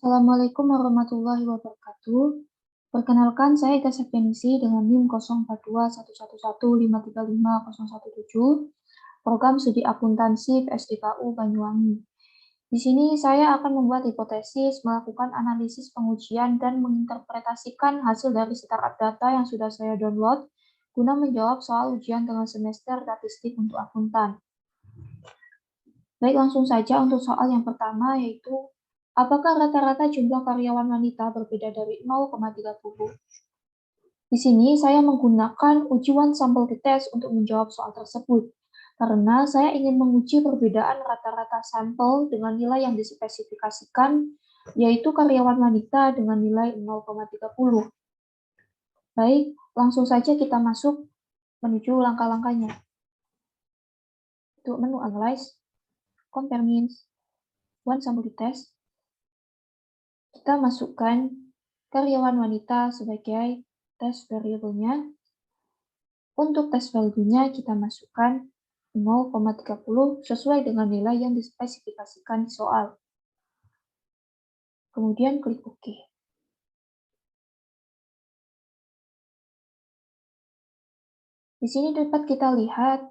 Assalamualaikum warahmatullahi wabarakatuh. Perkenalkan, saya Ika Septianisi dengan NIM 042111535017, Program Studi Akuntansi PSDKU Banyuwangi. Di sini saya akan membuat hipotesis, melakukan analisis pengujian, dan menginterpretasikan hasil dari startup data yang sudah saya download guna menjawab soal ujian tengah semester statistik untuk akuntan. Baik, langsung saja untuk soal yang pertama, yaitu apakah rata-rata jumlah karyawan wanita berbeda dari 0,30? Di sini saya menggunakan ujian sampel dites untuk menjawab soal tersebut, karena saya ingin menguji perbedaan rata-rata sampel dengan nilai yang dispesifikasikan, yaitu karyawan wanita dengan nilai 0,30. Baik, langsung saja kita masuk menuju langkah-langkahnya. Untuk menu Analyze, Compare Means, One Sample Test, kita masukkan karyawan wanita sebagai tes variabelnya. Untuk tes value-nya kita masukkan 0,30 sesuai dengan nilai yang dispesifikasikan di soal. Kemudian klik OK. Di sini dapat kita lihat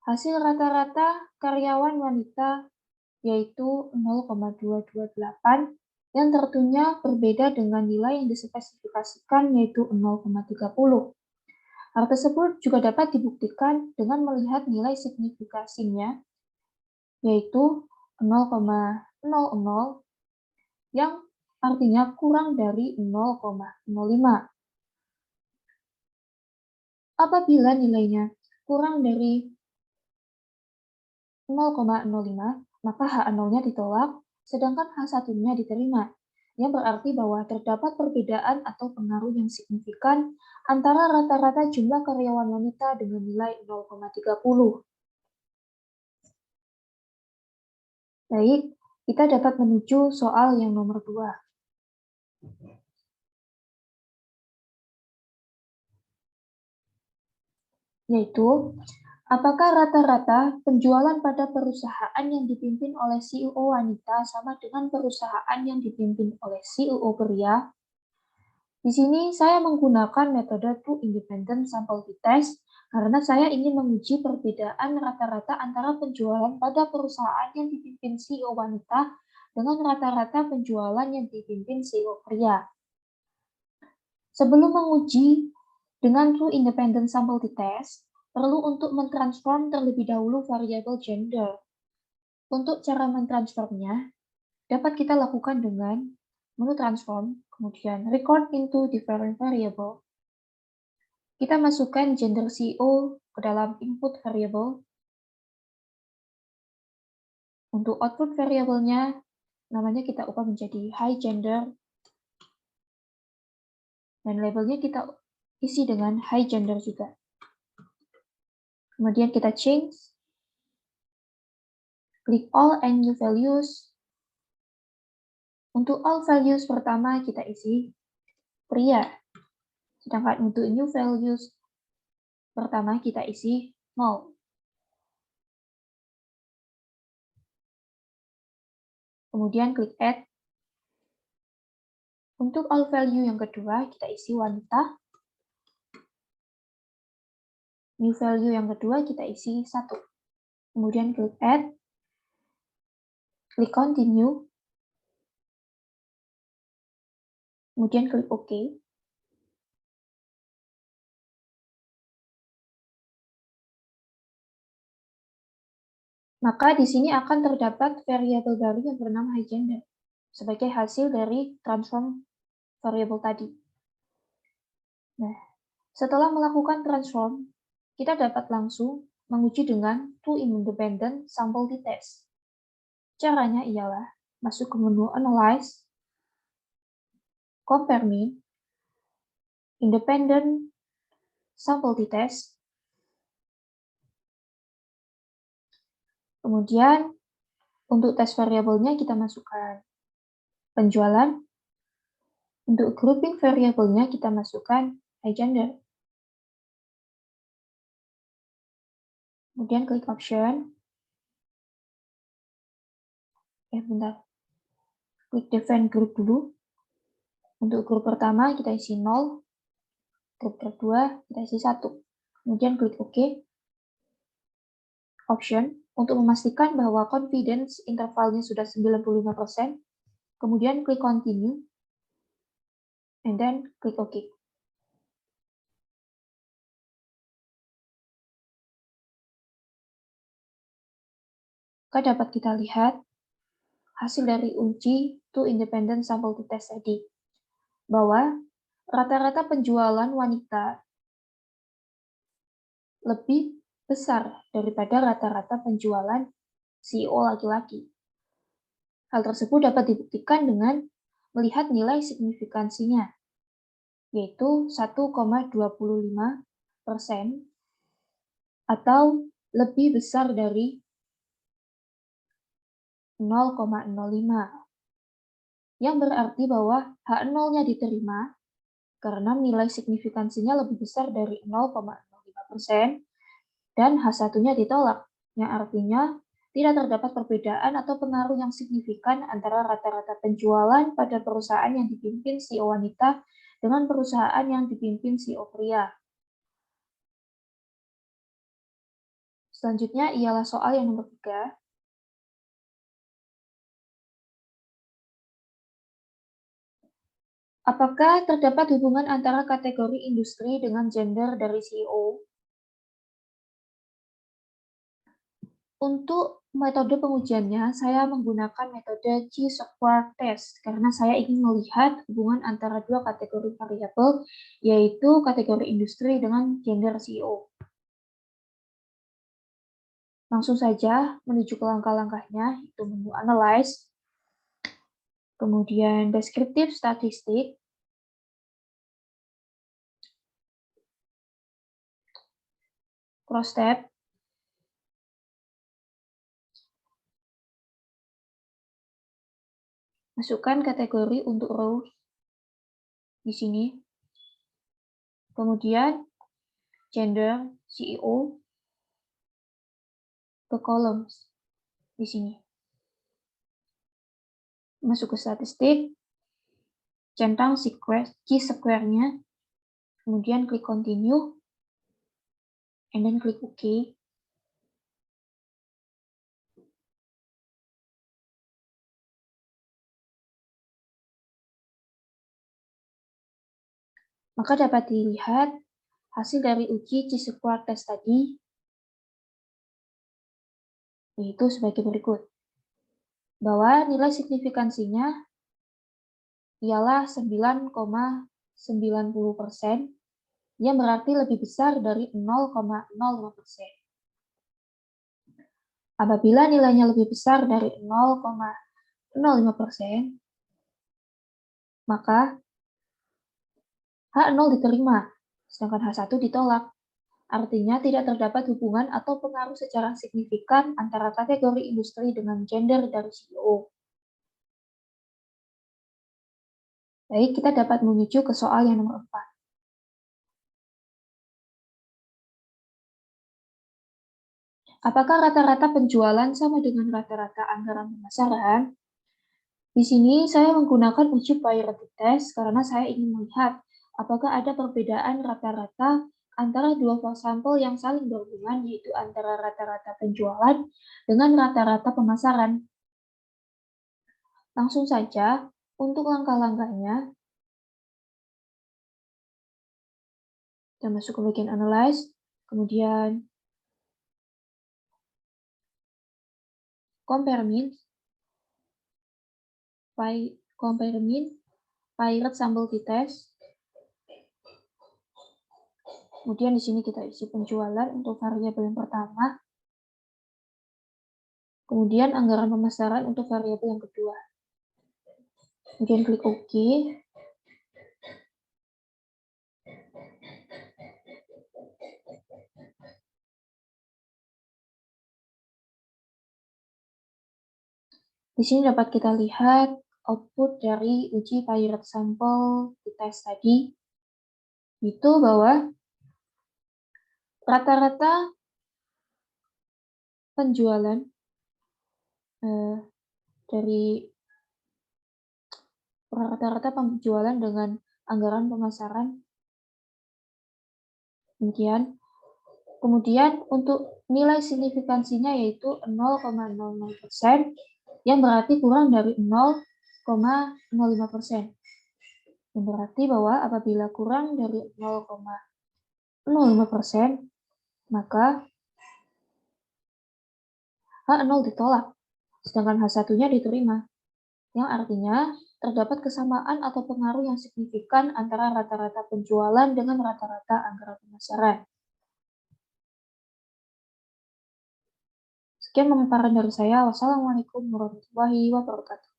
hasil rata-rata karyawan wanita yaitu 0,228 yang tentunya berbeda dengan nilai yang dispesifikasikan yaitu 0,30. Hal tersebut juga dapat dibuktikan dengan melihat nilai signifikasinya yaitu 0,00 yang artinya kurang dari 0,05. Apabila nilainya kurang dari 0,05, maka H0-nya ditolak, sedangkan H1-nya diterima. Yang berarti bahwa terdapat perbedaan atau pengaruh yang signifikan antara rata-rata jumlah karyawan wanita dengan nilai 0,30. Baik, kita dapat menuju soal yang nomor 2. Yaitu, apakah rata-rata penjualan pada perusahaan yang dipimpin oleh CEO wanita sama dengan perusahaan yang dipimpin oleh CEO pria? Di sini saya menggunakan metode Two Independent Sample Test karena saya ingin menguji perbedaan rata-rata antara penjualan pada perusahaan yang dipimpin CEO wanita dengan rata-rata penjualan yang dipimpin CEO pria. Sebelum menguji dengan Two Independent Sample Test, perlu untuk mentransform terlebih dahulu variabel gender. Untuk cara mentransformnya, dapat kita lakukan dengan menu transform, kemudian record into different variable. Kita masukkan gender CEO ke dalam input variable. Untuk output variabelnya, namanya kita ubah menjadi high gender. Dan labelnya kita isi dengan high gender juga. Kemudian kita change. Klik all and new values. Untuk all values pertama kita isi pria. Sedangkan untuk new values pertama kita isi 0. Kemudian klik add. Untuk all value yang kedua kita isi wanita. New value yang kedua kita isi 1. Kemudian klik add. Klik continue. Kemudian klik OK. Maka di sini akan terdapat variabel baru yang bernama high gender sebagai hasil dari transform variabel tadi. Nah, setelah melakukan transform, kita dapat langsung menguji dengan Two Independent Sample Test. Caranya ialah masuk ke menu Analyze, Compare Mean, Independent Sample Test. Kemudian, untuk tes variabelnya kita masukkan penjualan. Untuk grouping variabelnya kita masukkan high gender. Kemudian klik option. Bentar. Klik define group dulu. Untuk grup pertama kita isi 0, grup kedua kita isi 1. Kemudian klik OK. Option untuk memastikan bahwa confidence intervalnya sudah 95%. Kemudian klik continue. And then klik OK. Maka dapat kita lihat hasil dari uji two independent sample test tadi, bahwa rata-rata penjualan wanita lebih besar daripada rata-rata penjualan CEO laki-laki. Hal tersebut dapat dibuktikan dengan melihat nilai signifikansinya, yaitu 1,25% atau lebih besar dari 0,05, yang berarti bahwa H0-nya diterima karena nilai signifikansinya lebih besar dari 0,05% dan H1-nya ditolak, yang artinya tidak terdapat perbedaan atau pengaruh yang signifikan antara rata-rata penjualan pada perusahaan yang dipimpin CEO wanita dengan perusahaan yang dipimpin CEO pria. Selanjutnya ialah soal yang nomor 3. Apakah terdapat hubungan antara kategori industri dengan gender dari CEO? Untuk metode pengujiannya, saya menggunakan metode chi-square test karena saya ingin melihat hubungan antara dua kategori variabel, yaitu kategori industri dengan gender CEO. Langsung saja menuju ke langkah-langkahnya, yaitu menu Analyze, kemudian Descriptive Statistic, Cross Tab, masukkan kategori untuk row di sini, kemudian Gender CEO ke columns di sini. Masuk ke statistik, centang chi-square-nya, kemudian klik continue, and then klik OK. Maka dapat dilihat hasil dari uji chi-square test tadi, yaitu sebagai berikut. Bahwa nilai signifikansinya ialah 9,90%, yang berarti lebih besar dari 0,05%. Apabila nilainya lebih besar dari 0,05%, maka H0 diterima, sedangkan H1 ditolak. Artinya tidak terdapat hubungan atau pengaruh secara signifikan antara kategori industri dengan gender dari CEO. Baik, kita dapat menuju ke soal yang nomor 4. Apakah rata-rata penjualan sama dengan rata-rata anggaran pemasaran? Di sini saya menggunakan uji priority test karena saya ingin melihat apakah ada perbedaan rata-rata antara dua sampel yang saling berhubungan, yaitu antara rata-rata penjualan dengan rata-rata pemasaran. Langsung saja, untuk langkah-langkahnya, kita masuk ke bagian Analyze, kemudian Compare Mean, Pirate Sample T-Test. Kemudian di sini kita isi penjualan untuk variabel yang pertama. Kemudian anggaran pemasaran untuk variabel yang kedua. Kemudian klik OK. Di sini dapat kita lihat output dari uji Pirate Sample T-Test tadi, itu bahwa rata-rata penjualan dari rata-rata penjualan dengan anggaran pemasaran. Demikian. Kemudian untuk nilai signifikansinya yaitu 0,00%, yang berarti kurang dari 0,05%. Yang berarti bahwa apabila kurang dari 0,05%, maka H0 ditolak, sedangkan H1-nya diterima, yang artinya terdapat kesamaan atau pengaruh yang signifikan antara rata-rata penjualan dengan rata-rata anggaran pemasaran. Sekian pemaparan dari saya. Wassalamualaikum warahmatullahi wabarakatuh.